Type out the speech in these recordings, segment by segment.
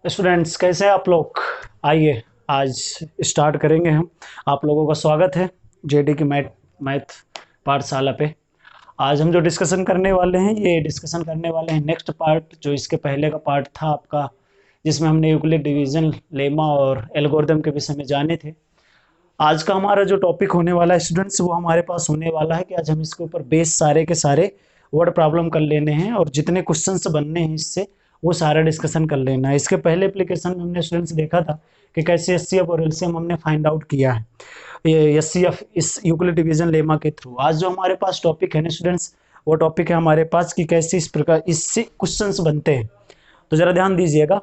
Students कैसे हैं आप लोग। आइए आज स्टार्ट करेंगे हम। आप लोगों का स्वागत है जेडी की मैथ पाठशाला पे। आज हम जो डिस्कशन करने वाले हैं ये डिस्कशन करने वाले हैं नेक्स्ट पार्ट, जो इसके पहले का पार्ट था आपका, जिसमें हमने यूक्लिड डिवीजन, लेमा और एल्गोरिथम के विषय में जाने थे। आज का हमारा जो टॉपिक होने वाला है स्टूडेंट्स, वो हमारे पास होने वाला है कि आज हम इसके ऊपर बेस सारे के सारे वर्ड प्रॉब्लम कर लेने हैं और जितने क्वेश्चंस बनने हैं इससे वो सारा डिस्कशन कर लेना है। इसके पहले एप्लीकेशन में हमने स्टूडेंट्स देखा था कि कैसे एचसीएफ और एलसीएम हमने फाइंड आउट किया है ये एचसीएफ इस यूक्लिड डिवीजन लेमा के थ्रू। आज जो हमारे पास टॉपिक है ना स्टूडेंट्स, वो टॉपिक है हमारे पास कि कैसे इस प्रकार इससे क्वेश्चंस बनते हैं। तो जरा ध्यान दीजिएगा,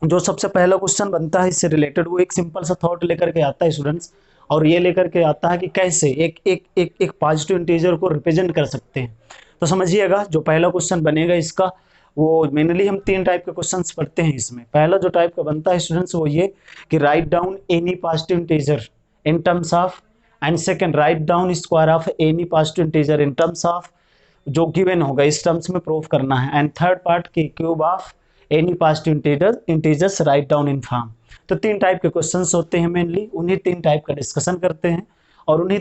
जो सबसे पहला क्वेश्चन बनता है इससे रिलेटेड वो एक सिंपल सा थॉट लेकर के आता है स्टूडेंट्स, और ये लेकर के आता है कि कैसे एक एक एक एक पॉजिटिव इंटीजर को रिप्रेजेंट कर सकते हैं। तो समझिएगा, जो पहला क्वेश्चन बनेगा इसका, वो मेनली हम तीन टाइप के क्वेश्चंस पढ़ते हैं इसमें। पहला जो टाइप का बनता है स्टूडेंट्स वो ये कि write down any positive integer in terms of, and second write down square of any positive integer in terms of, जो गिवन होगा इस टर्म्स में प्रूव करना है। एंड थर्ड पार्ट की cube of any positive integers write down in form. तो तीन type के क्वेश्चंस होते हैं मेनली, उन्हीं तीन टाइप का डिस्कशन करते हैं और उन्हीं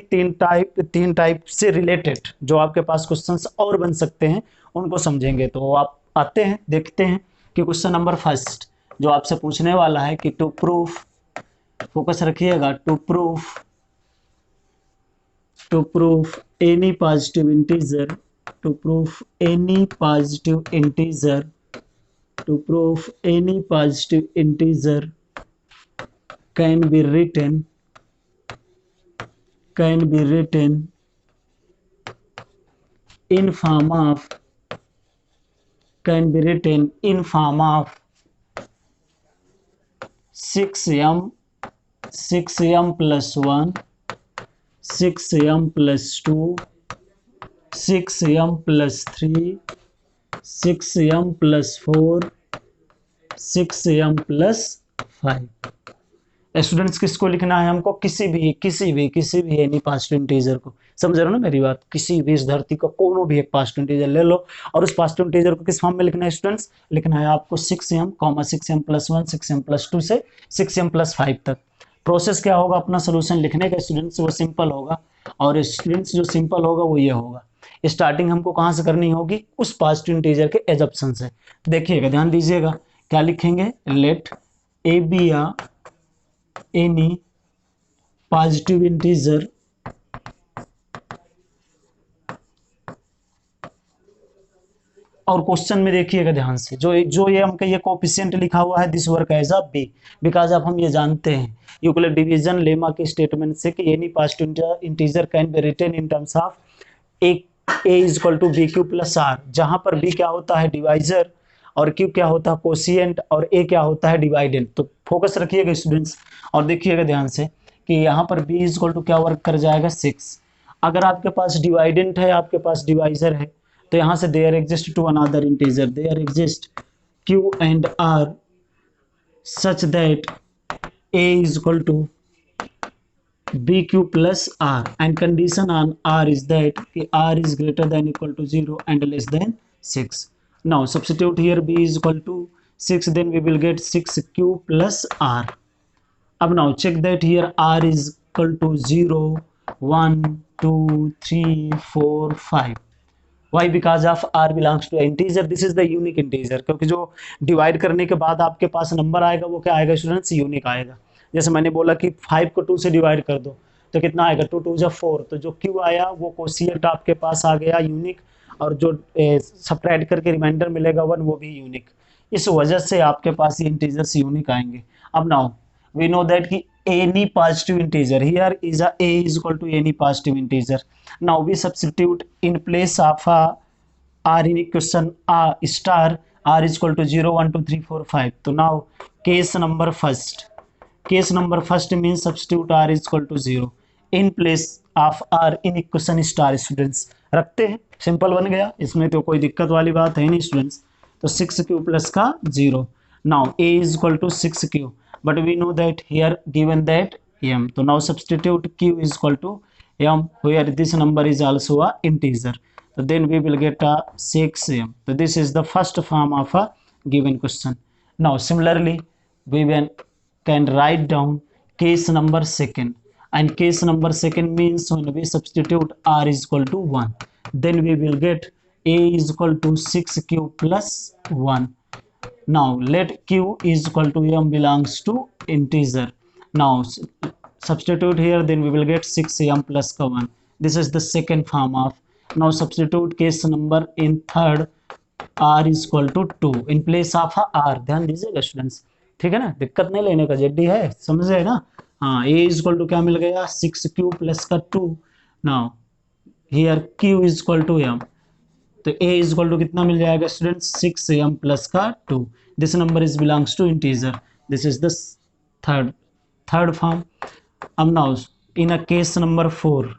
तीन टाइप से रिलेटेड जो आपके पास क्वेश्चंस और बन सकते हैं उनको समझेंगे। तो आप आते हैं, देखते हैं कि क्वेश्चन नंबर फर्स्ट जो आपसे पूछने वाला है कि टू प्रूफ, फोकस रखिएगा, to proof any positive integer, to prove any positive integer, to prove any positive integer can be written in form of, can be written in form of 6m plus 1, 6m plus 2, 6m plus 3, 6m plus 4, 6m plus 5। Students किसको लिखना है हमको? किसी भी any positive integer को। समझ रहे हो ना मेरी बात? किसी भी इस धरती का कोनो भी एक पॉजिटिव इंटीजर ले लो और उस पॉजिटिव इंटीजर को किस फॉर्म में लिखना है स्टूडेंट्स? लिखना है आपको 6m, 6m plus 1, 6m plus 2 से 6m plus 5 तक। प्रोसेस क्या होगा अपना सोल्यूशन लिखने का स्टूडेंट्स? वो सिंपल होगा, और स्टूडेंट्स जो सिंपल होगा वो ये होगा, स्टार्टिंग हमको कहां से करनी होगी? उस पॉजिटिव इंटीजर के एजप्शन से। देखिएगा, ध्यान दीजिएगा, क्या लिखेंगे? Let A B are any positive integer और क्वेश्चन में देखिएगा ध्यान से, जो ये हमका ये कोफिशिएंट लिखा हुआ है, this work as a B, because अब हम ये जानते हैं यूक्लिड डिवीजन लेमा के स्टेटमेंट से कि any positive integer can be written in terms of A is equal to B Q plus R, जहां पर बी क्या होता है? डिवाइजर, और क्यू क्या होता है? कोशिएंट, और ए क्या होता है? डिवाइडेंट। तो फोकस रखिएगा स्टूडेंट्स और देखिएगा ध्यान से कि यहाँ पर बी इज इक्वल टू क्या वर्क कर जाएगा? 6। अगर आपके पास डिवाइडेंट है, आपके पास डिवाइजर है, तो यहाँ से there exist two another integer, there exist Q and R such that A is equal to bq plus r, and condition on r is that r is greater than equal to 0 and less than 6. Now substitute here b is equal to 6, then we will get 6q plus r. अब now check that here r is equal to 0, 1, 2, 3, 4, 5. Why? Because of r belongs to integer. This is the unique integer, क्योंकि जो divide करने के बाद आपके पास number आएगा वो क्या आएगा स्टूडेंट्स? यूनिक आएगा। जैसे मैंने बोला कि 5 को 2 से डिवाइड कर दो तो कितना आएगा? 2 2 जा 4, तो जो q आया वो कोशिएंट आपके पास आ गया यूनिक, और जो सब्ट्रैक्ट करके रिमाइंडर मिलेगा 1 वो भी यूनिक। इस वजह से आपके पास ये इंटीजर्स यूनिक आएंगे। अब नाउ वी नो दैट कि any positive integer, here is a is equal to any positive integer. Now we substitute in place of r in equation star, r is equal to 0, 1, 2, 3, 4, 5. तो now case number first means substitute r is equal to 0 in place of r in equation star। Students रखते हैं, simple बन गया, इसमें तो कोई दिक्कत वाली बात है नहीं स्टूडेंट्स। तो 6q प्लस का 0, now a is equal to 6q, but we know that here given that m, so now substitute q is equal to m, where this number is also a integer, so then we will get a 6m. So this is the first form of a given question. Now similarly we can write down case number second, and case number second means when we substitute r is equal to 1, then we will get a is equal to 6q plus 1. Now let q is equal to m belongs to integer. Now substitute here, then we will get 6m plus 1. This is the second form of. Now substitute case number in third, r is equal to 2 in place of r. ध्यान दीजिएगा students, ठीक है ना, दिक्कत नहीं लेने का, JD है, समझे ना। हाँ, a इज इक्वल टू क्या मिल गया 6q प्लस का 2. Now here q is equal to m, तो a इज इक्वल टू कितना मिल जाएगा स्टूडेंट्स 6m प्लस का 2. This number is belongs to integer. This is the third form. अब now in a case number 4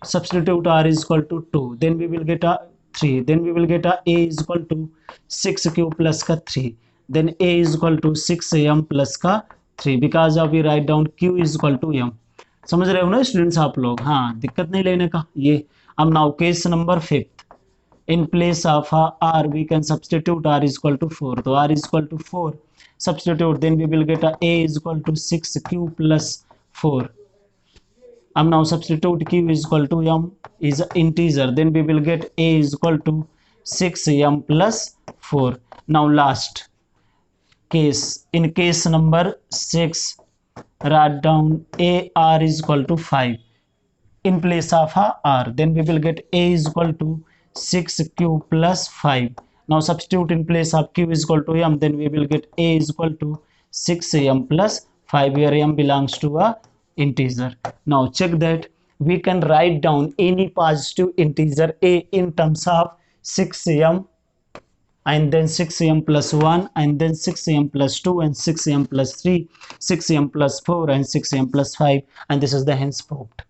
substitute r is equal to 2, then we will get a 3, then we will get a is equal to 6q plus का 3, then a is equal to 6m plus का 3, because of we write down q is equal to m. समझ रहे हो ना students आप लोग? हाँ, दिक्कत नहीं लेने का ये. अब now case number 5, in place of r we can substitute r is equal to 4, तो r is equal to 4 substitute, then we will get a is equal to 6q plus 4. Now substitute q is equal to m is integer, then we will get a is equal to 6m plus 4. Now last case, in case number 6 write down a r is equal to 5 in place of r, then we will get a is equal to 6q plus 5. Now substitute in place of q is equal to m, then we will get a is equal to 6m plus 5, where m belongs to a integer. Now check that we can write down any positive integer a in terms of 6m and then 6m plus 1 and then 6m plus 2 and 6m plus 3, 6m plus 4 and 6m plus 5, and this is the hence proved.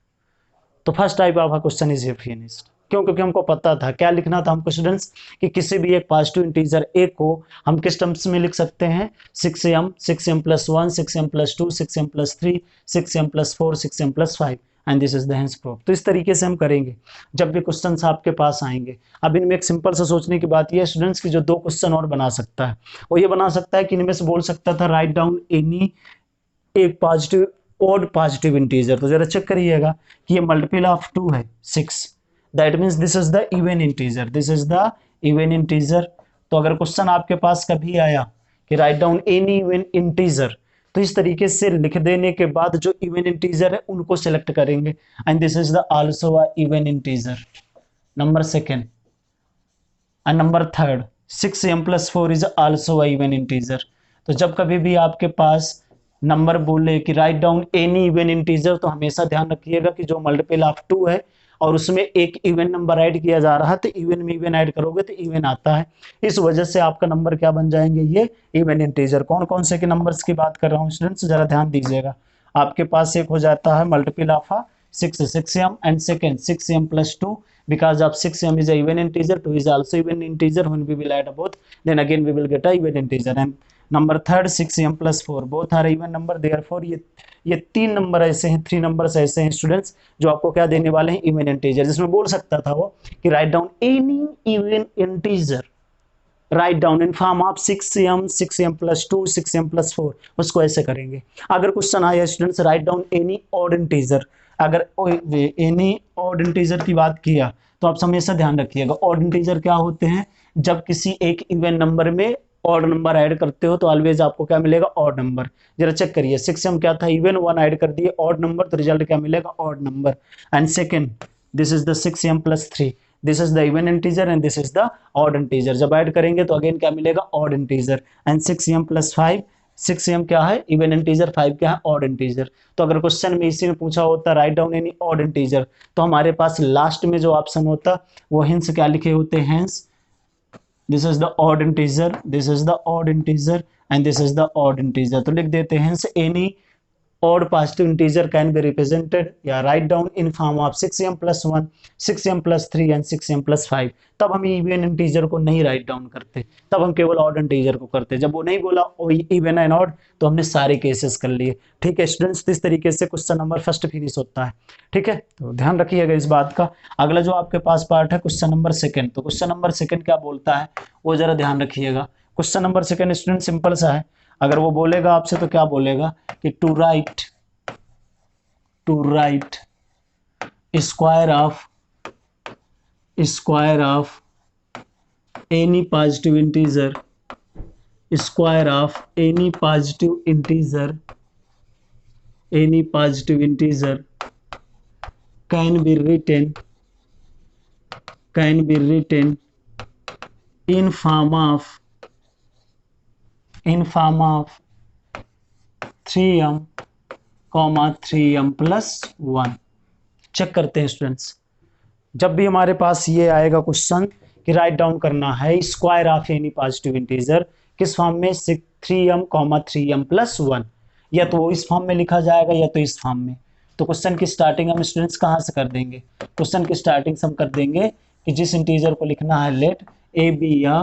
तो first type of question is finished. क्यों? क्योंकि हमको पता था क्या लिखना था हमको स्टूडेंट्स, कि किसी भी एक पॉजिटिव इंटीजर ए को हम किस टर्म्स में लिख सकते हैं 6m plus 1, 6m plus 2, 6m plus 3, 6m plus 4, 6m plus 5, and this is the hence proof. तो इस तरीके से हम करेंगे जब भी क्वेश्चंस आपके पास आएंगे. अब इनमें एक सिंपल सा सोचने की बात यह है स्टूडेंट्स की जो दो क्वेश्चन और बना सकता है, वो ये बना सकता है कि इनमें से बोल सकता था राइट डाउन एनी एक पॉजिटिव ओड पॉजिटिव इंटीजर. तो जरा चेक करिएगा कि ये मल्टीपल ऑफ 2 है 6, that means this is the even integer, this is the even integer. तो अगर क्वेश्चन आपके पास कभी आया कि write down any even integer, तो इस तरीके से लिख देने के बाद जो इवन इंटीजर है उनको सेलेक्ट करेंगे, and this is the also a even integer. Number second and number third 6m plus 4 is also a even integer. तो जब कभी भी आपके पास नंबर बोले कि write down any even integer, तो हमेशा ध्यान रखिएगा कि जो मल्टीपल ऑफ 2 है और उसमें एक इवन नंबर ऐड किया जा रहा है, तो इवन में इवन ऐड करोगे तो इवन आता है. इस वजह से आपका नंबर क्या बन जाएंगे, ये इवन इंटीजर. कौन कौन से के नंबर्स की बात कर रहा हूँ स्टूडेंट्स, जरा ध्यान दीजिएगा. आपके पास एक हो जाता है multiple of 6m and second 6m plus 2, because of 6m is a even integer, 2 is also even integer. When we will add both, then again we will get a even integer. And number third 6m plus 4, both are even number. Therefore ये तीन number ऐसे हैं, 3 numbers ऐसे हैं students जो आपको क्या देने वाले हैं, इवन इंटीजर. जिसमें बोल सकता था वो कि write down any even integer, write down in form of 6m plus 2, 6m plus 4, उसको ऐसे करेंगे. अगर क्वेश्चन आया students write down any odd integer, अगर एनी ऑड इंटीजर की बात किया तो आप हमेशा ध्यान रखिएगा ऑड इंटीजर क्या होते हैं, जब किसी एक इवन नंबर में ऑड नंबर ऐड करते हो तो ऑलवेज आपको क्या मिलेगा, ऑड नंबर. जरा चेक करिए 6m क्या था, इवन 1 ऐड कर दिए ऑड नंबर, तो रिजल्ट क्या मिलेगा, odd number. And second this is the 6m plus 3, this is the even integer and this is the odd integer. जब ऐड करेंगे तो अगेन क्या मिलेगा, odd integer. And 6m plus 5, 6m क्या है, इवन इंटीजर, 5 क्या है, ऑड इंटीजर. तो अगर क्वेश्चन में इसी में पूछा होता write down any odd integer, तो हमारे पास लास्ट में जो ऑप्शन होता वो हेंस क्या लिखे होते, hence this is the odd integer, this is the odd integer and this is the odd integer. तो लिख देते हैं hence any odd positive integer can be represented या write down in form of 6m plus 1, 6m plus 3 and 6m plus 5. तब हम even integer को नहीं write down करते, तब हम केवल ऑड इंटीजर को करते. जब वो नहीं बोला इवन एंड ऑड तो हमने सारे केसेस कर लिए. ठीक है स्टूडेंट्स, इस तरीके से क्वेश्चन नंबर फर्स्ट फिनिश होता है. ठीक है, तो ध्यान रखिएगा इस बात का. अगला जो आपके पास पार्ट है क्वेश्चन नंबर सेकेंड, तो क्वेश्चन नंबर सेकेंड क्या बोलता है वो जरा ध्यान रखिएगा. Question number second student simple सा है, अगर वो बोलेगा आपसे तो क्या बोलेगा कि to write square of any positive integer, square of any positive integer can be written in form of 3m, 3m plus 1। Check करते हैं स्टूडेंट्स, जब भी हमारे पास ये आएगा क्वेश्चन कि राइट डाउन करना है square of any positive integer, किस फॉर्म में, 3m, 3m plus 1, या तो वो इस फॉर्म में लिखा जाएगा या तो इस फॉर्म में। तो क्वेश्चन की स्टार्टिंग हम स्टूडेंट्स कहाँ से कर देंगे, क्वेश्चन की स्टार्टिंग हम कर देंगे कि जिस इंटीजर को लिखना है लेट ए बी या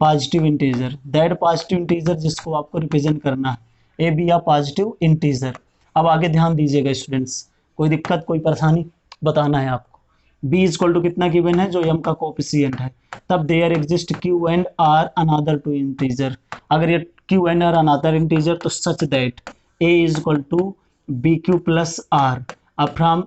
positive integer, that positive integer जिसको आपको रिप्रेजेंट करना है ए बी या पॉजिटिव इंटीजर। अब आगे ध्यान दीजिएगा स्टूडेंट्स, कोई दिक्कत कोई परेशानी बताना है आपको। b इक्वल टू कितना गिवन है, जो m का कोएफिशिएंट है, तब there exist q and r another two integer. अगर ये q and r another integer तो such that a is equal to bq plus r। अब from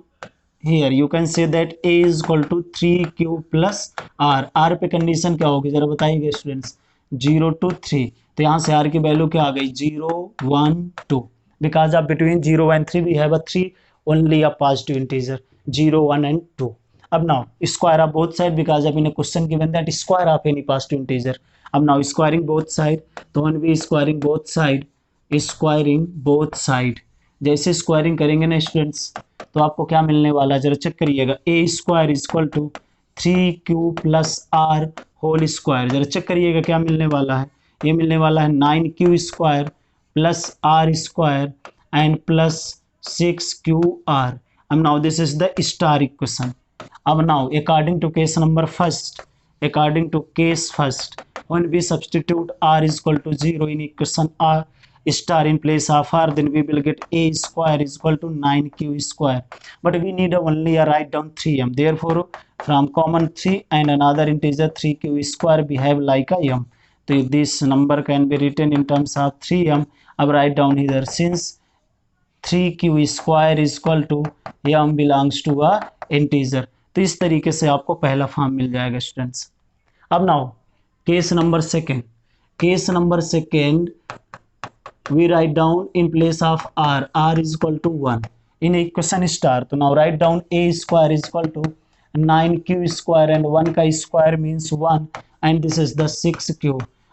here you can say that a is equal to 3q plus r पे condition क्या होगी जरा बताइए students, 0 to 3, तो यहाँ से r की वैल्यू क्या आ गई, 0 1 2, because of between 0 and 3 we have a 3 only a positive integer 0 1 and 2। अब now square of both side, because अब in question given that square of any positive integer. अब now squaring both side, तो one b squaring both side, जैसे squaring करेंगे ना students तो आपको क्या मिलने वाला है जरा चेक करिएगा, a square equal to 3q plus r whole square. जरा चेक करिएगा क्या मिलने वाला है, ये मिलने वाला है 9q square plus r square and plus 6qr। अब now this is the star equation. अब now according to case number first, when we substitute r is equal to 0 in equation r star in place of r, then we will get a square is equal to 9q square, but we need only a write down 3m, therefore from common 3 and another integer 3q square behave like a m, so this number can be written in terms of 3m। अब write down here, since 3q square is equal to m belongs to a integer, तो इस तरीके से आपको पहला form मिल जाएगा students. अब now case number second we write down in place of r is equal to 1 in equation star, तो now write down a square is equal to 9q square and 1 का square means 1 and this is the 6q।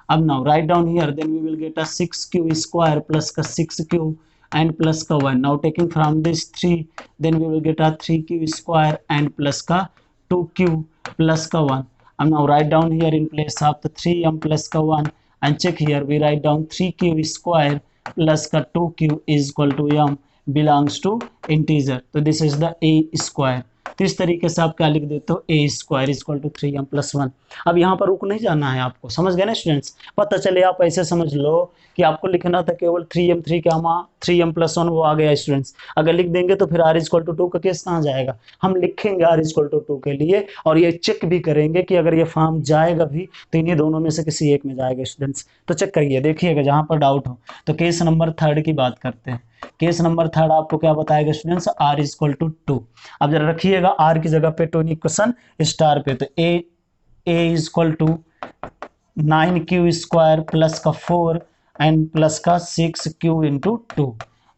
अब now write down here, then we will get a 6q square plus का 6q and plus का 1, now taking from this 3 then we will get a 3q square and plus का 2q plus का 1। अब now write down here in place of the 3m plus का 1 and check here, we write down 3q square plus का 2q is equal to m belongs to integer, तो this is the a square। तो इस तरीके से आप क्या लिख देते हो, a square equal to 3m plus 1। अब यहाँ पर रुक नहीं जाना है आपको, समझ गए ना स्टूडेंट्स, पता चले आप ऐसे समझ लो कि आपको लिखना था केवल 3m 3 क्या 3m प्लस 1 वो आ गया स्टूडेंट्स, अगर लिख देंगे तो फिर r इक्वल टू 2 का केस कहाँ जाएगा, हम लिखेंगे r इक्वल टू 2 के लिए और ये चेक भी करेंगे कि अगर ये फॉर्म जाएगा भी तो इन्हीं दोनों में से किसी एक में जाएगा स्टूडेंट्स। तो चेक करिए देखिएगा जहाँ पर डाउट हो। तो केस नंबर थर्ड की बात करते हैं, केस नंबर थर्ड आपको क्या बताएगा स्टूडेंट्स, r इक्वल टू 2। अब जरा रखिएगा r की जगह पे टू इक्वेशन स्टार पे, तो a equal to 9q square plus का 4 एंड प्लस का 6q इंटू 2।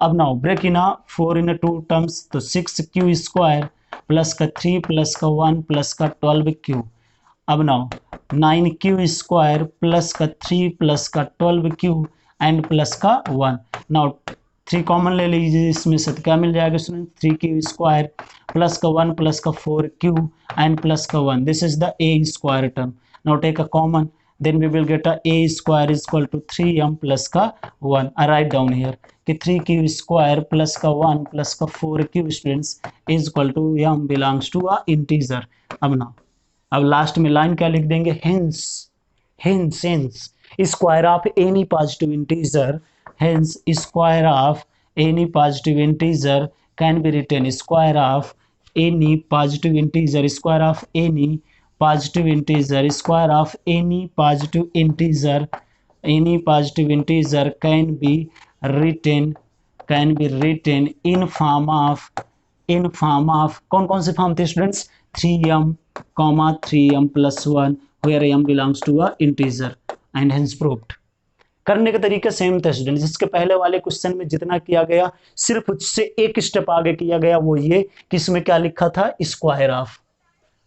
अब now break in 4 in 2 terms, तो 6q स्क्वायर प्लस का 3 प्लस का 1 प्लस का 12q। अब नाउ 9q स्क्वायर प्लस का 3 प्लस का 12q एंड प्लस का 1। नाउ 3 कॉमन ले लीजिए इसमें से, तो क्या मिल जाएगा स्टूडेंट, 3q स्क्वायर प्लस का 1 प्लस का 4q एंड प्लस का 1, this is the a square term. Now take a common, then we will get a a square is equal to 3m plus का 1। आई राइट डाउन हियर कि 3q square plus का 1 plus का 4q students is equal to m belongs to a integer. अब ना अब last में line क्या लिख देंगे, hence square of any positive integer, hence square of any positive integer can be written, square of any positive integer, square of any positive integer, square of any positive integer can be written in form of कौन कौन से form थे students, 3m, 3m plus 1 where m belongs to a integer and hence proved। करने का तरीका same था student, जिसके पहले वाले क्वेश्चन में जितना किया गया सिर्फ उससे एक स्टेप आगे किया गया, वो ये कि इसमें क्या लिखा था, स्क्वायर ऑफ।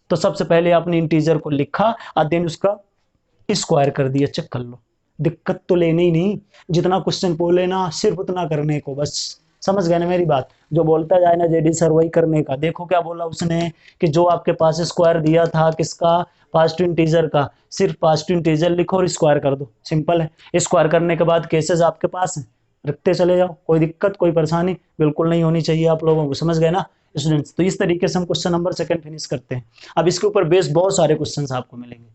तो सबसे पहले आपने इंटीजर को लिखा और देन उसका स्क्वायर कर दिया, चेक कर लो। दिक्कत तो लेनी ही नहीं, जितना क्वेश्चन बोले ना सिर्फ उतना करने को, बस समझ गए ना मेरी बात। जो बोलता जाए ना जेडी सर वही करने का। देखो क्या बोला उसने कि जो आपके पास स्क्वायर दिया था किसका, पॉजिटिव इंटीजर का, सिर्फ पॉजिटिव इंटीजर लिखो और स्क्वायर कर दो, सिंपल है। स्क्वायर करने के बाद केसेस आपके पास हैं, रखते चले जाओ, कोई दिक्कत कोई परेशानी बिल्कुल नहीं होनी चाहिए आप लोगों को, समझ गए ना स्टूडेंट्स। तो इस तरीके से हम क्वेश्चन नंबर 2 फिनिश करते हैं। अब इसके ऊपर बेस्ड बहुत सारे क्वेश्चन आपको मिलेंगे,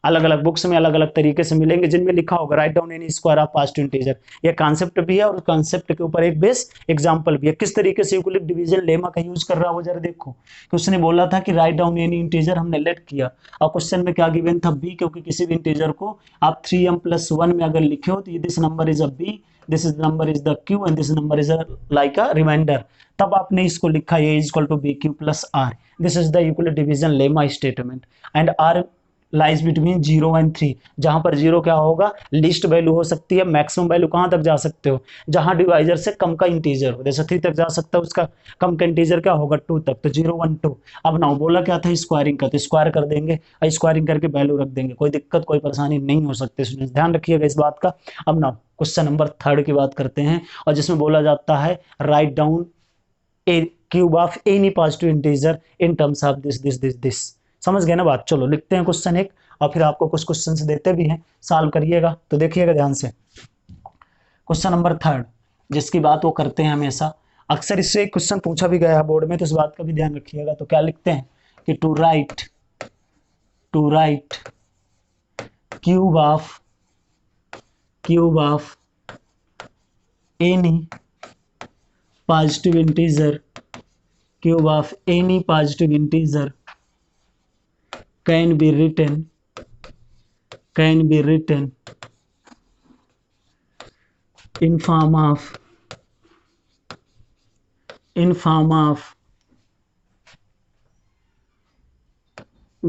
अलग अलग बुक्स में अलग अलग तरीके से मिलेंगे, जिनमें लिखा होगा write down N E square of positive integer. ये कॉन्सेप्ट भी है और कॉन्सेप्ट के ऊपर एक बेस एग्जांपल भी है। किस तरीके से यूक्लिड डिवीजन लेमा का यूज कर रहा है वो जरा देखो कि उसने बोला था कि राइट डाउन एनी इंटीजर, हमने लेट किया और क्वेश्चन में क्या गिवन था, बी, क्योंकि किसी भी इंटीजर को आप 3m+1 में अगर लिखे हो तो this number is a b, this is number is the q and this number is like a reminder, तब आपने इसको लिखा a is equal to B Q plus r. This is the Euclid division lemma statement and r lies between 0 and 3, जहां पर 0 क्या होगा, least value हो सकती है, मैक्सिमम वैल्यू कहां तक जा सकते हो, जहां डिवाइजर से कम का इंटीजर हो, जैसे 3 तक जा सकता है, उसका कम का इंटीजर क्या होगा 2 तक, तो 0 1 2। अब नाउ बोला क्या था स्क्वायरिंग का, तो स्क्वायर कर देंगे, स्क्वायरिंग करके वैल्यू रख देंगे, कोई दिक्कत कोई परेशानी नहीं हो सकती स्टूडेंट्स, ध्यान रखिएगा इस बात का। अब नाउ क्वेश्चन नंबर 3 की बात करते हैं, और जिसमें बोला जाता है write down A cube of any positive integer in terms of this this this this. समझ गए ना बात। चलो लिखते हैं क्वेश्चन एक, और फिर आपको कुछ क्वेश्चन देते भी हैं, सॉल्व करिएगा, तो देखिएगा ध्यान से। क्वेश्चन नंबर 3 जिसकी बात वो करते हैं हमेशा, अक्सर इससे एक क्वेश्चन पूछा भी गया है बोर्ड में, तो इस बात का भी ध्यान रखिएगा। तो क्या लिखते हैं कि to write cube of any positive integer, cube of any positive integer can be written in form of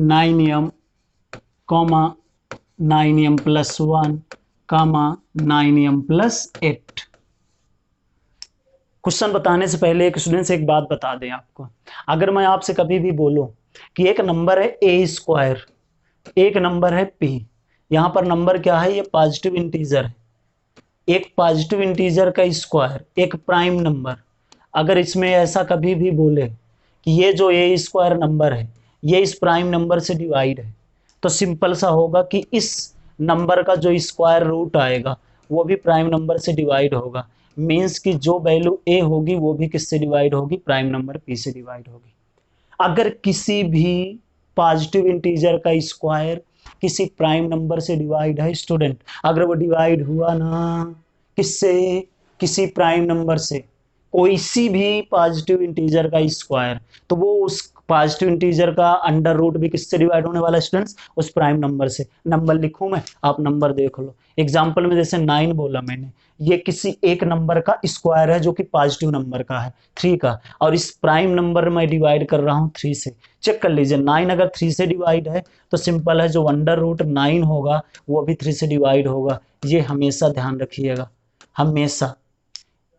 9m, 9m+1, 9m+8। Question बताने से पहले एक स्टूडेंट से एक बात बता दें आपको, अगर मैं आपसे कभी भी बोलूं कि एक नंबर है ए स्क्वायर, एक नंबर है पी, यहां पर नंबर क्या है, ये पॉजिटिव इंटीजर है, एक पॉजिटिव इंटीजर का स्क्वायर, एक प्राइम नंबर, अगर इसमें ऐसा कभी भी बोले कि ये जो ए स्क्वायर नंबर है ये इस प्राइम नंबर से डिवाइड है, तो सिंपल सा होगा कि इस नंबर का जो स्क्वायर रूट आएगा वो भी प्राइम नंबर से डिवाइड होगा, मीन्स कि जो वैल्यू ए होगी वो भी किससे डिवाइड होगी, प्राइम नंबर पी से डिवाइड होगी। अगर किसी भी पॉजिटिव इंटीजर का स्क्वायर किसी प्राइम नंबर से डिवाइड है स्टूडेंट, अगर वो डिवाइड हुआ ना किससे, किसी प्राइम नंबर से, कोई सी भी पॉजिटिव इंटीजर का स्क्वायर, तो वो उस पॉजिटिव इंटीजर का अंडर रूट भी किससे डिवाइड होने वाला स्टूडेंट्स, उस प्राइम नंबर से। नंबर लिखूं मैं, आप नंबर देख लो। एग्जांपल में जैसे 9 बोला मैंने, ये किसी एक नंबर का स्क्वायर है जो कि पॉजिटिव नंबर का है 3 का, और इस प्राइम नंबर में डिवाइड कर रहा हूं 3 से। चेक कर लीजिए 9 अगर 3 से डिवाइड है तो सिंपल है जो अंडर रूट 9 होगा वो भी 3 से डिवाइड होगा, ये हमेशा ध्यान रखिएगा, हमेशा।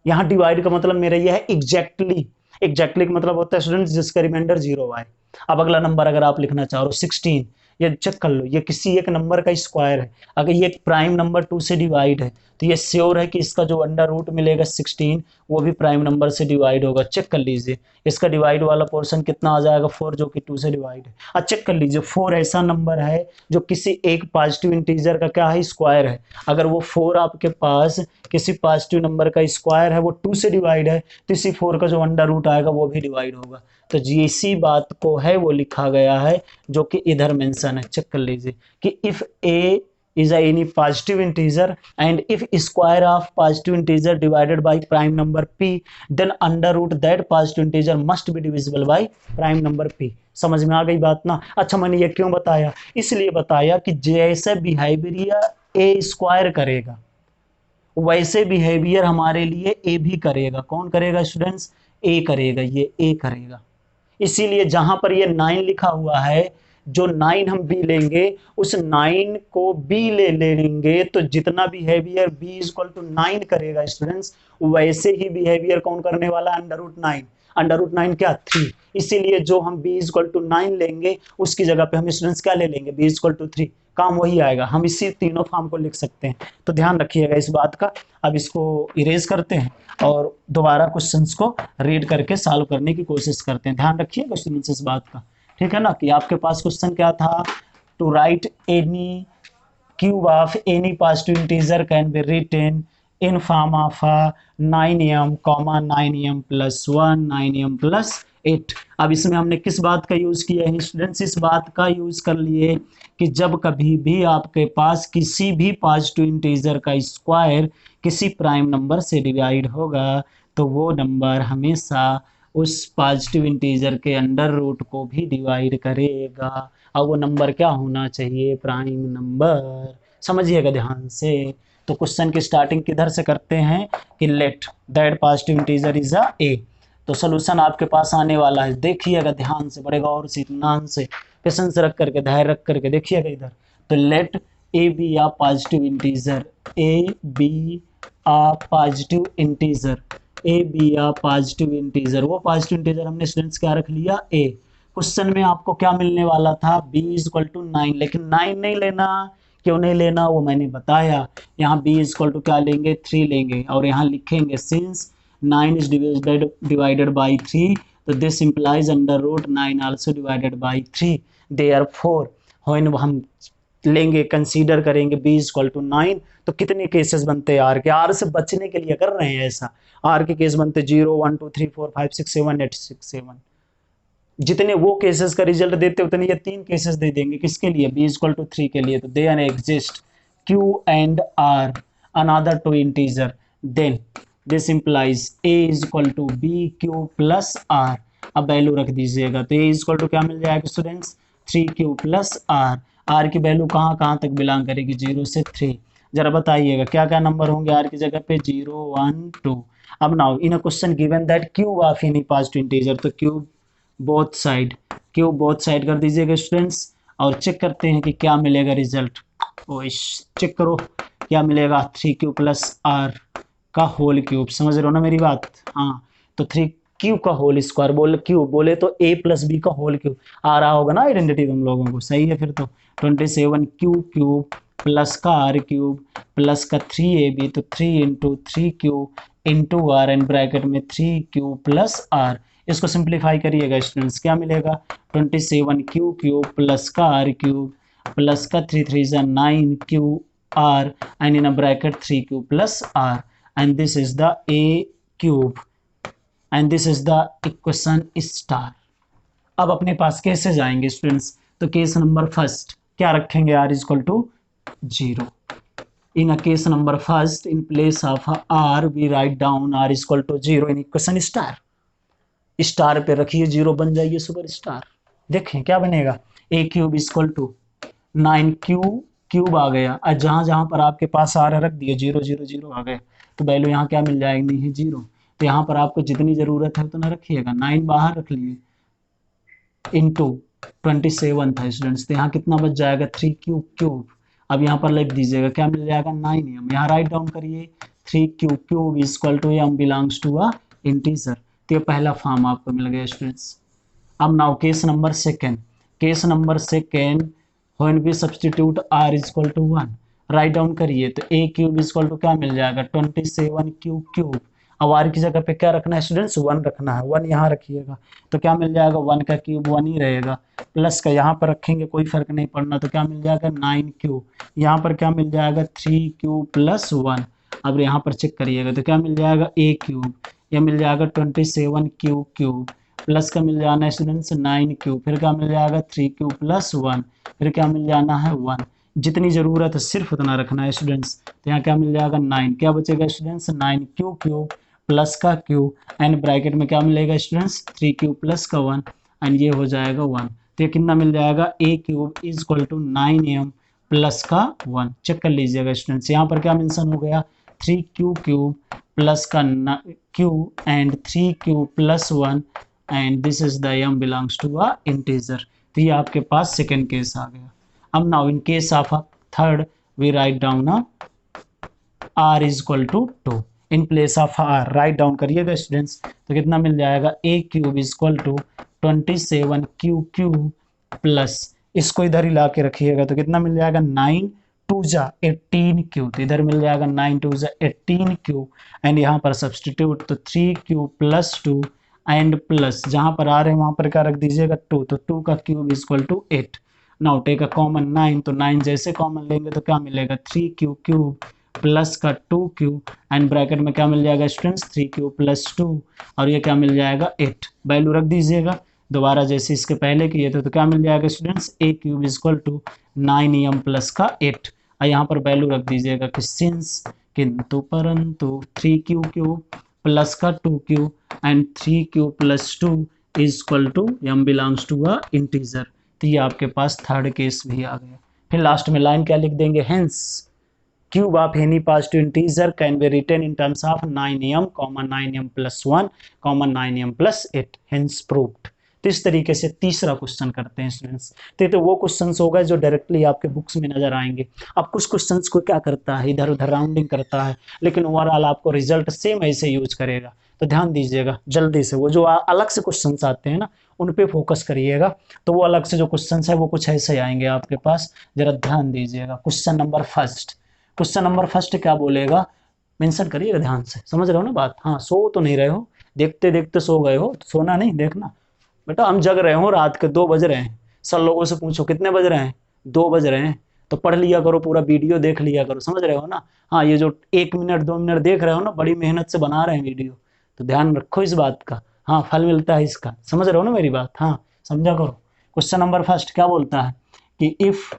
यहाँ डिवाइड का मतलब मेरा यह है एग्जैक्टली का मतलब होता है स्टूडेंट्स जिसका रिमाइंडर 0 आए। अब अगला नंबर अगर आप लिखना चाहो 16, ये चेक कर लो, ये किसी एक नंबर का स्क्वायर है, अगर ये एक प्राइम नंबर 2 से डिवाइड है तो ये श्योर है कि इसका जो अंडर रूट मिलेगा 16 वो भी प्राइम नंबर से डिवाइड होगा। चेक कर लीजिए इसका डिवाइड वाला पोर्शन कितना आ जाएगा 4, जो कि 2 से डिवाइड है। अब चेक कर लीजिए 4 ऐसा नंबर है जो किसी एक पॉजिटिव इंटीजर का क्या है, स्क्वायर है, अगर वो 4 आपके पास किसी पॉजिटिव नंबर का स्क्वायर है, वो 2 से डिवाइड है, तो इसी 4 का जो अंडर रूट आएगा वो भी डिवाइड होगा। तो इसी बात को है वो लिखा गया है जो कि इधर मेंशन है। चेक कर लीजिए कि if A is any positive integer, and if square of positive integer divided by prime number p, then under root that positive integer must be divisible by prime number p। समझ में आ गई बात ना। अच्छा मैंने ये क्यों बताया, इसलिए बताया कि जैसे बिहेवियर ए स्क्वायर करेगा वैसे बिहेवियर हमारे लिए ए भी करेगा। कौन करेगा स्टूडेंट्स, ए करेगा, ये ए करेगा। इसीलिए जहां पर ये 9 लिखा हुआ है, जो 9 हम बी लेंगे उस 9 को बी ले लेंगे तो जितना बिहेवियर बी इक्वल टू 9 करेगा स्टूडेंट्स, वैसे ही बिहेवियर कौन करने वाला, अंडर रूट 9। अंडर रूट 9 क्या, 3। इसीलिए जो हम बी इक्वल टू 9 लेंगे उसकी जगह पे हम स्टूडेंट्स क्या ले लेंगे, बी इक्वल टू 3। काम वही आएगा, हम इसी तीनों फॉर्म को लिख सकते हैं। तो ध्यान रखिएगा इस बात का। अब इसको इरेज करते हैं और दोबारा क्वेश्चंस को रीड करके सॉल्व करने की कोशिश करते हैं। ध्यान रखिएगा स्टूडेंट्स इस बात का, ठीक है ना, कि आपके पास क्वेश्चन क्या था, to write any cube of any positive integer can be written in form of 9m, 9m plus 1, 9m plus 8। अब इसमें हमने किस बात का यूज किया है स्टूडेंट्स, इस बात का यूज कर लिए कि जब कभी भी आपके पास किसी भी पॉजिटिव इंटीजर का स्क्वायर किसी प्राइम नंबर से डिवाइड होगा तो वो नंबर हमेशा उस पॉजिटिव इंटीजर के अंडर रूट को भी डिवाइड करेगा, और वो नंबर क्या होना चाहिए, प्राइम नंबर। समझिएगा ध्यान से। तो क्वेश्चन की स्टार्टिंग किधर से करते हैं कि let that positive integer is a a. तो सोल्यूशन आपके पास आने वाला है, देखिएगा ध्यान से, बड़े गौर से, इत्मीनान से, पेशेंस रख करके, धैर्य रख करके देखिएगा इधर। तो let A B a positive integer, a B a positive integer, a B a positive integer. वो पॉजिटिव इंटीजर हमने स्टूडेंट्स क्या रख लिया, ए। क्वेश्चन में आपको क्या मिलने वाला था, बी इज इक्वल टू 9, लेकिन 9 नहीं लेना। क्यों नहीं लेना वो मैंने बताया। यहाँ b इक्वल टू क्या लेंगे, 3 लेंगे, और यहाँ लिखेंगे सिंस 9 इज डिवाइडेड बाई 3, तो this implies under root 9 also divided by 3। Therefore when हम लेंगे, कंसीडर करेंगे b इक्वल टू 9, तो कितने केसेस बनते हैं आर के, आर से बचने के लिए कर रहे हैं ऐसा। आर के केस बनते 0 1 2 3 4 5 6 7 8 6 7, जितने वो केसेस का रिजल्ट देते उतने ये 3 केसेस दे देंगे। किसके लिए, b इक्वल टू 3 के लिए। तो they exist q and r another two integer, then this implies a is equal to b q plus r। अब वैल्यू रख दीजिएगा, तो a इक्वल टू क्या मिल जाएगा students, 3q plus r। r की वैल्यू कहाँ कहाँ तक बिलोंग करेगी, 0 से 3। जरा बताइएगा क्या क्या नंबर होंगे r की जगह पे, 0 1 2। अब now in a question given that cube of any positive integer, तो cube both side, cube both side कर दीजिएगा स्टूडेंट्स, और चेक करते हैं कि क्या मिलेगा रिजल्ट। चेक करो क्या मिलेगा, 3q प्लस आर का होल क्यूब। समझ रहे हो ना मेरी बात, हाँ। तो 3q का होल स्क्वायर, बोल क्यूब बोले तो a प्लस बी का होल क्यूब आ रहा होगा ना आइडेंटिटी तुम लोगों को, सही है। फिर तो 27q क्यूब प्लस का आर क्यूब प्लस का 3ab, तो 3 into 3q into r, and bracket में 3q प्लस आर। इसको सिंप्लीफाई करिएगा स्टूडेंट्स, क्या मिलेगा, 27q क्यूब प्लस का आर क्यूब प्लस का 3 3 9qr, and in a bracket 3q plus r, and this is the a cube, and this is the equation star। अब अपने पास cases आएंगे स्टूडेंट्स, तो केस नंबर फर्स्ट क्या रखेंगे, r equal to 0। In a case number first, in place of r we write down r equal to 0 in equation star. Star पे रखिए 0 बन जाइए सुपर स्टार। देखें क्या बनेगा, a cube equal to 9q cube आ गया, और जहाँ जहाँ पर आपके पास आर रख दिए 0 0 0 आ गए, तो वैल्यू यहाँ क्या मिल जाएगी, नहीं है 0। तो यहाँ पर आपको जितनी ज़रूरत है उतना रखिएगा, 9 बाहर रख लिए, इंटू 27 था स्टूडेंट्स, तो यहाँ कितना बच जाएगा, 3q क्यूब। अब यहाँ पर लिख दीजिएगा क्या मिल जाएगा, 9m। यहाँ राइट डाउन करिए, 3q cube equal to m belongs to a integer. तो ये पहला फॉर्म आपको मिल गया स्टूडेंट्स। अब now case number second, case number second, when we substitute r equal to 1, write down करिए, तो a क्यूब इक्वल टू क्या मिल जाएगा, 27q क्यूब। अब r की जगह पे क्या रखना है स्टूडेंट्स, 1 रखना है, 1 यहाँ रखिएगा, तो क्या मिल जाएगा, 1 का क्यूब 1 ही रहेगा, प्लस का यहाँ पर रखेंगे, कोई फर्क नहीं पड़ना, तो क्या मिल जाएगा 9q। यहाँ पर क्या मिल जाएगा, 3q प्लस 1। अब यहाँ पर चेक करिएगा, तो क्या मिल जाएगा, a क्यूब, यह मिल जाएगा 27q क्यूब, प्लस का मिल जाना है स्टूडेंट्स 9q, फिर क्या मिल जाएगा 3q प्लस 1, फिर क्या मिल जाना है 1। जितनी ज़रूरत है सिर्फ उतना रखना है स्टूडेंट्स। तो यहाँ क्या मिल जाएगा 9, क्या बचेगा स्टूडेंट्स 9 क्यू क्यू प्लस का क्यू एंड ब्रैकेट में क्या मिलेगा स्टूडेंट्स 3 क्यू प्लस का 1 एंड ये हो जाएगा 1। तो ये कितना मिल जाएगा a cube is equal to 9m plus का 1। चेक कर लीजिएगा स्टूडेंट्स, यहाँ पर क्या मेंशन हो गया 3 क्यू क्यूब प्लस का q and 3 q plus 1 and this is the m belongs to a integer. तो ये आपके पास सेकेंड केस आ गया। अब now in case of third we write down r is equal to 2 in place of r write down करिएगा students. तो कितना मिल जाएगा a cube is equal to 27 q cube plus इसको इधर ही ला के रखिएगा तो कितना मिल जाएगा 9 2 जा 18 क्यू। तो इधर मिल जाएगा 9 2 जा 18 क्यू एंड यहाँ पर सब्सटीट्यूट तो 3 क्यू प्लस 2 एंड प्लस जहाँ पर आ रहे हैं वहाँ पर क्या रख दीजिएगा 2, तो 2 का cube is equal to 8। Now take a common 9, तो 9 जैसे कॉमन लेंगे तो क्या मिलेगा 3 क्यू क्यूब प्लस का 2 क्यू एंड ब्रैकेट में क्या मिल जाएगा स्टूडेंट्स 3 क्यू प्लस 2 और ये क्या मिल जाएगा 8। वैल्यू रख दीजिएगा दोबारा जैसे इसके पहले किए थे। तो क्या मिल जाएगा students a cube is equal to 9m plus का 8 और यहाँ पर वैल्यू रख दीजिएगा कि सिंस किंतु परंतु 3 क्यू क्यूब प्लस का 2 q and 3 q plus 2 is equal to m belongs to a integer. तो ये आपके पास थर्ड केस भी आ गया। फिर लास्ट में लाइन क्या लिख देंगे hence cube of any positive integer can be written in terms of 9m, 9m plus 1, 9m plus 8 hence proved. तो इस तरीके से तीसरा क्वेश्चन करते हैं स्टूडेंट्स। तो वो क्वेश्चंस हो गए जो डायरेक्टली आपके बुक्स में नजर आएंगे। अब कुछ क्वेश्चंस को क्या करता है इधर उधर राउंडिंग करता है लेकिन ओवरऑल आपको रिजल्ट सेम ऐसे यूज करेगा। तो ध्यान दीजिएगा जल्दी से, वो जो अलग से क्वेश्चंस आते हैं ना उन पे फोकस करिएगा। तो वो अलग से जो क्वेश्चंस है वो कुछ ऐसे आएंगे आपके पास, जरा ध्यान दीजिएगा। क्वेश्चन नंबर फर्स्ट क्या बोलेगा मेंशन करिएगा ध्यान से, समझ रहे हो ना बात। हाँ सो तो नहीं रहे हो, देखते देखते सो गए हो, सोना नहीं देखना बेटा। हम जग रहे हो, रात के 2 बज रहे हैं। सब लोगों से पूछो कितने बज रहे हैं, 2 बज रहे हैं। तो पढ़ लिया करो, पूरा वीडियो देख लिया करो, समझ रहे हो ना। हाँ ये जो 1 मिनट 2 मिनट देख रहे हो ना, बड़ी मेहनत से बना रहे हैं वीडियो, तो ध्यान रखो इस बात का। हाँ फल मिलता है इसका, समझ रहे हो ना मेरी बात। हाँ समझा करो। क्वेश्चन नंबर फर्स्ट क्या बोलता है कि if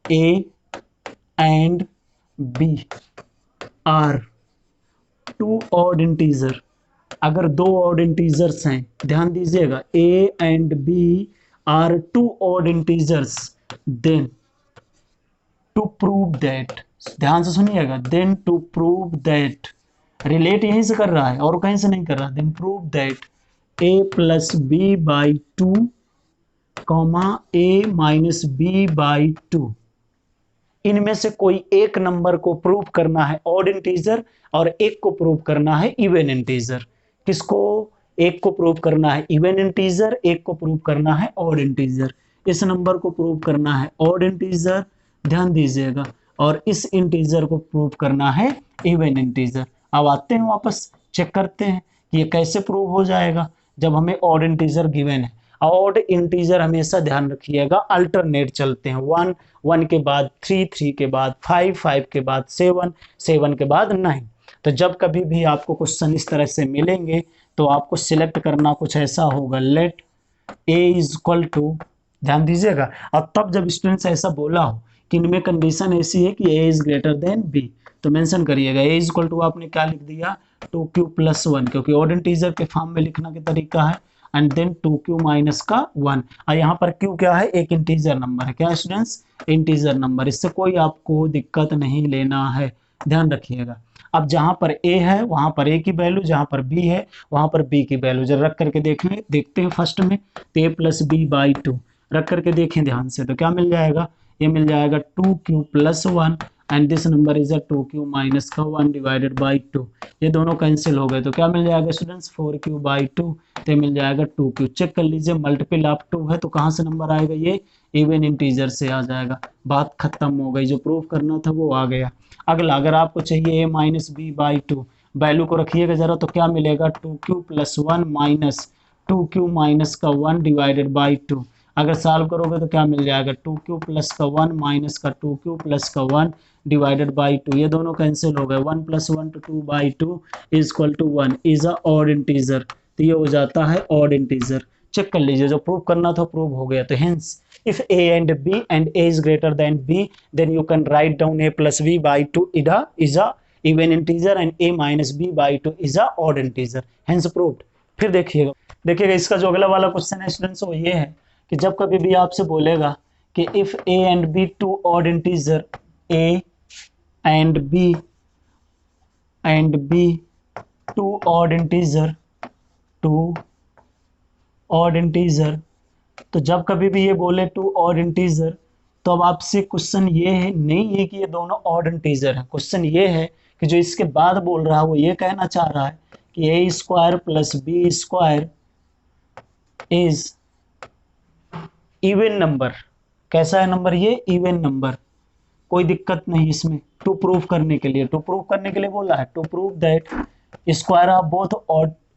a and b are 2 odd integer, अगर 2 ऑड इंटीजर्स हैं, ध्यान दीजिएगा a and b are 2 odd integers, then to prove that, ध्यान से सुनिएगा, then to prove that, relate यहीं से कर रहा है और कहीं से नहीं कर रहा, then prove that a plus b by 2 comma a minus b by 2, इनमें से कोई एक नंबर को प्रूव करना है ऑड इंटीजर और एक को प्रूव करना है इवन इंटीजर। किसको? एक को प्रूव करना है इवन इंटीजर, एक को प्रूव करना है ऑड इंटीजर। इस नंबर को प्रूव करना है ऑड इंटीजर, ध्यान दीजिएगा, और इस इंटीजर को प्रूव करना है इवन इंटीजर। अब आते हैं वापस चेक करते हैं कि ये कैसे प्रूव हो जाएगा जब हमें ऑड इंटीजर गिवन है। ऑड इंटीजर हमेशा ध्यान रखिएगा अल्टरनेट चलते हैं, 1 1 के बाद 3 3 के बाद 5 5 के बाद 7 7 के बाद 9। तो जब कभी भी आपको क्वेश्चन इस तरह से मिलेंगे तो आपको सिलेक्ट करना कुछ ऐसा होगा, let a is equal to, ध्यान दीजिएगा। और तब जब स्टूडेंट्स ऐसा बोला हो कि इनमें कंडीशन ऐसी है कि ए इज ग्रेटर देन बी, तो मेंशन करिएगा ए इज इक्वल टू आपने क्या लिख दिया 2q प्लस 1, क्योंकि ऑड इंटीजर के फॉर्म में लिखना के तरीका है, एंड देन 2q माइनस का 1। और यहाँ पर q क्या है, एक इंटीजर नंबर है। क्या स्टूडेंट्स? Integer number. इससे कोई आपको दिक्कत नहीं लेना है, ध्यान रखिएगा। अब जहां पर a है वहां पर a की वैल्यू, जहां पर b है वहां पर b की वैल्यू जरा रख करके देखते हैं फर्स्ट में। तो a प्लस बी बाई 2 रख करके देखें ध्यान से, तो क्या मिल जाएगा, ये मिल जाएगा 2q plus 1 and this number is 2q minus का 1 डिवाइडेड बाई 2। ये दोनों कैंसिल हो गए तो क्या मिल जाएगा स्टूडेंट्स 4q बाई 2, तो मिल जाएगा 2q। चेक कर लीजिए मल्टीपल ऑफ 2 है तो कहाँ से नंबर आएगा, ये इवन इंटीजर से आ जाएगा। बात खत्म हो गई, जो प्रूफ करना था वो आ गया। अगला, अगर आपको चाहिए a minus b by 2, value को रखिएगा जरा, तो क्या मिलेगा 2q plus 1 minus 2q minus का 1 डिवाइडेड बाई 2। अगर सॉल्व करोगे तो क्या मिल जाएगा 2q प्लस का 1 माइनस का 2q प्लस का 1 डिवाइडेड बाई 2। ये दोनों कैंसिल हो गए, 1 plus 1 to 2 by 2 is equal to 1 is a odd integer. तो ये हो जाता है ऑड इंटीजर। चेक कर लीजिए, जो प्रूव करना था प्रूव हो गया। तो hence if a and b and a is greater than b then you can write down a plus b by 2 is a even integer and a minus b by 2 is a odd integer, hence proved। फिर देखिएगा इसका जो अगला वाला question है students वो ये है कि जब कभी भी आपसे बोलेगा कि if a and b two odd integer a and b two odd integer, तो जब कभी भी ये बोले टू ऑड इंटीजर, तो अब आपसे क्वेश्चन ये है नहीं है कि ये दोनों ऑड इंटीजर है, क्वेश्चन ये है कि जो इसके बाद बोल रहा है वो ये कहना चाह रहा है कि a square plus b square is even number. कैसा है नंबर ये? Even number. कोई दिक्कत नहीं इसमें। टू प्रूव करने के लिए बोला है, to prove that square of both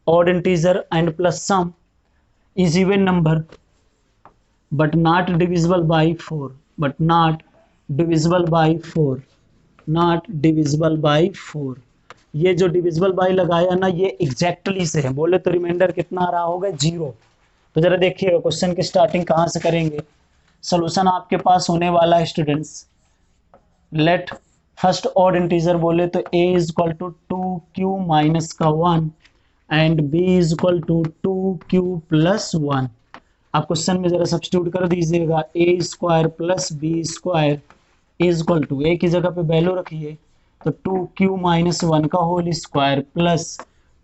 odd integer and plus sum is even number but not divisible by 4, ये जो डिविजिबल बाय लगाया ना ये एग्जैक्टली से है, बोले तो रिमाइंडर कितना आ रहा होगा? 0। तो जरा देखिएगा क्वेश्चन की स्टार्टिंग कहाँ से करेंगे। सॉल्यूशन आपके पास होने वाला है students, let first odd integer बोले तो a is equal to 2q minus का 1 and b is equal to 2q plus 1। आप क्वेश्चन में जरा सब्स्टिट्यूट कर दीजिएगा, a square plus b square is equal to, a की जगह पे वैल्यू रखिए तो 2q माइनस 1 का whole square plus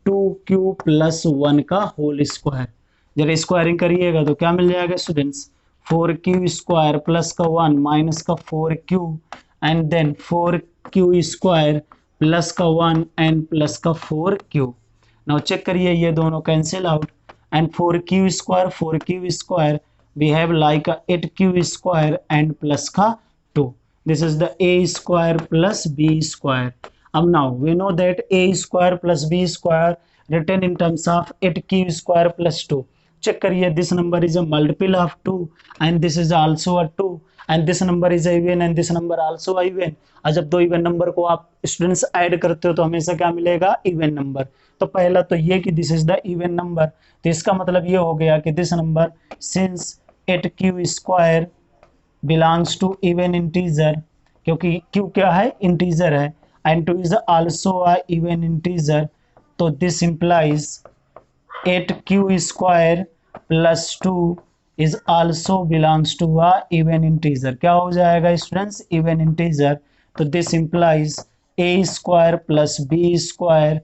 2q plus 1 का होल स्क्वायर। जरा स्क्वायरिंग करिएगा तो क्या मिल जाएगा स्टूडेंट्स? 4q स्क्वायर प्लस का 1 माइनस का 4q and then 4q square plus का 1 एंड प्लस का 4q। नाउ चेक करिए ये दोनों cancel out and 4q square we have like 8q square and plus का 2। This is the a square plus b square. अब now we know that a square plus b square written in terms of 8q square plus 2। Check करिए, this number is a multiple of 2 and this is also a 2 and this number is even and this number also a even. और जब दो even number को आप students add करते हो तो हमेशा क्या मिलेगा? Even number. तो पहला तो ये कि this is the even number, तो इसका मतलब ये हो गया कि this number since 8q square belongs to even integer, क्योंकि q क्या है? इंटीजर है, and 2 is also a even integer, तो this implies 8q square plus 2 is also belongs to a even integer। क्या हो जाएगा स्टूडेंट्स? Even integer. तो this implies a square plus b square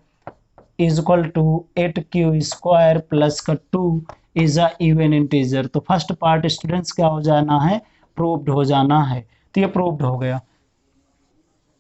is equal to 8q square plus का 2 is a even integer. तो first part students क्या हो जाना है? प्रूव्ड हो जाना है। तो ये प्रूव्ड हो गया।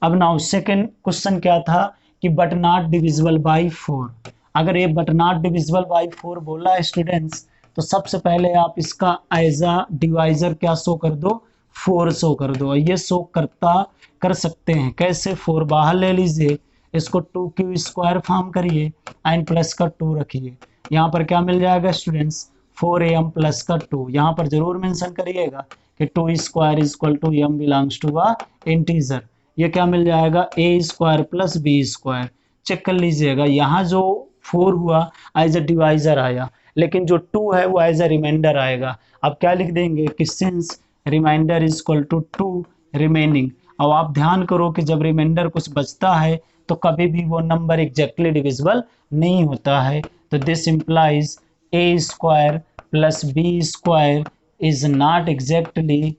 अब नाउ सेकंड क्वेश्चन क्या था कि बट नॉट डिविजिबल बाय 4। अगर ये बट नॉट डिविजिबल बाय 4 बोला है स्टूडेंट्स, तो सबसे पहले आप इसका एज अ डिवाइजर क्या शो कर दो? 4 शो कर दो। ये शो कर सकते हैं कैसे? 4 बाहर ले लीजिए, इसको 2q स्क्वायर फॉर्म करिए एंड प्लस का 2 रखिए। यहाँ पर क्या मिल जाएगा स्टूडेंट्स? 4am प्लस का 2। यहाँ पर जरूर मेंशन करिएगा कि 2 square is equal to m belongs to a integer. ये क्या मिल जाएगा? a square plus b square. Check कर लीजिएगा, यहाँ जो 4 हुआ एज अ डिवाइजर आया, लेकिन जो 2 है वो एज अ रिमाइंडर आएगा। अब क्या लिख देंगे कि since reminder is equal to 2 remaining. अब आप ध्यान करो कि जब रिमाइंडर कुछ बचता है तो कभी भी वो नंबर एग्जैक्टली डिविजिबल नहीं होता है। तो this implies a square plus b square is not exactly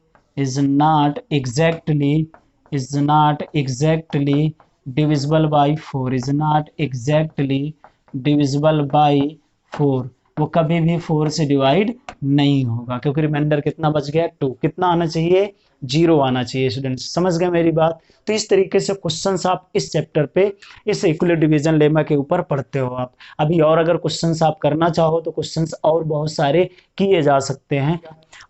divisible by 4, is not exactly divisible by 4। वो कभी भी 4 से डिवाइड नहीं होगा, क्योंकि रिमाइंडर कितना बच गया? 2। कितना आना चाहिए? 0 आना चाहिए। स्टूडेंट्स समझ गए मेरी बात? तो इस तरीके से क्वेश्चंस आप इस चैप्टर पे इस इक्विलिब्रियम डिवीजन लेमा के ऊपर पढ़ते हो आप। अभी और अगर क्वेश्चंस आप करना चाहो तो क्वेश्चंस और बहुत सारे किए जा सकते हैं।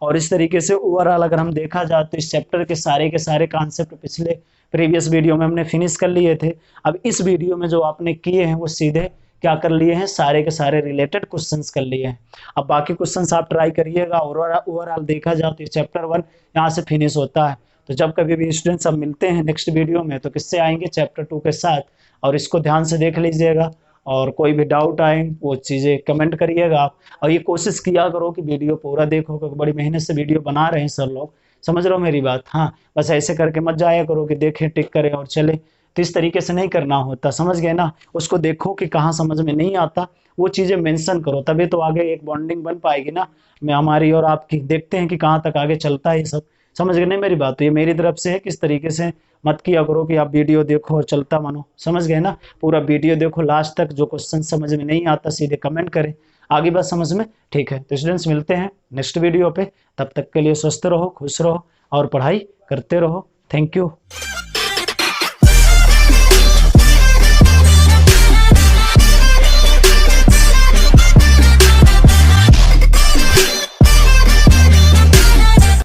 और इस तरीके से ओवरऑल अगर हम देखा जाए तो इस चैप्टर के सारे कॉन्सेप्ट पिछले प्रीवियस वीडियो में हमने फिनिश कर लिए थे। अब इस वीडियो में जो आपने किए हैं वो सीधे क्या कर लिए हैं? सारे के सारे रिलेटेड क्वेश्चंस कर लिए हैं। अब बाकी क्वेश्चंस आप ट्राई करिएगा। और ओवरऑल देखा जाए तो चैप्टर 1 यहाँ से फिनिश होता है। तो जब कभी भी स्टूडेंट्स सब मिलते हैं नेक्स्ट वीडियो में तो किससे आएंगे? चैप्टर 2 के साथ। और इसको ध्यान से देख लीजिएगा और कोई भी डाउट आए वो चीज़ें कमेंट करिएगा आप। और ये कोशिश किया करो कि वीडियो पूरा देखो, क्योंकि बड़ी मेहनत से वीडियो बना रहे हैं सर लोग, समझ रहे हो मेरी बात। हाँ, बस ऐसे करके मत जाया करो कि देखें टिक करें और चले, तो इस तरीके से नहीं करना होता, समझ गए ना। उसको देखो कि कहाँ समझ में नहीं आता, वो चीज़ें मेंशन करो, तभी तो आगे एक बॉन्डिंग बन पाएगी ना, मैं हमारी और आपकी। देखते हैं कि कहाँ तक आगे चलता है ये सब, समझ गए नहीं मेरी बात। तो ये मेरी तरफ से है, किस तरीके से मत किया करो कि आप वीडियो देखो और चलता मानो, समझ गए ना। पूरा वीडियो देखो लास्ट तक, जो क्वेश्चन समझ में नहीं आता सीधे कमेंट करें, आगे बात समझ में। ठीक है, तो स्टूडेंट्स मिलते हैं नेक्स्ट वीडियो पे, तब तक के लिए स्वस्थ रहो, खुश रहो और पढ़ाई करते रहो। Thank you.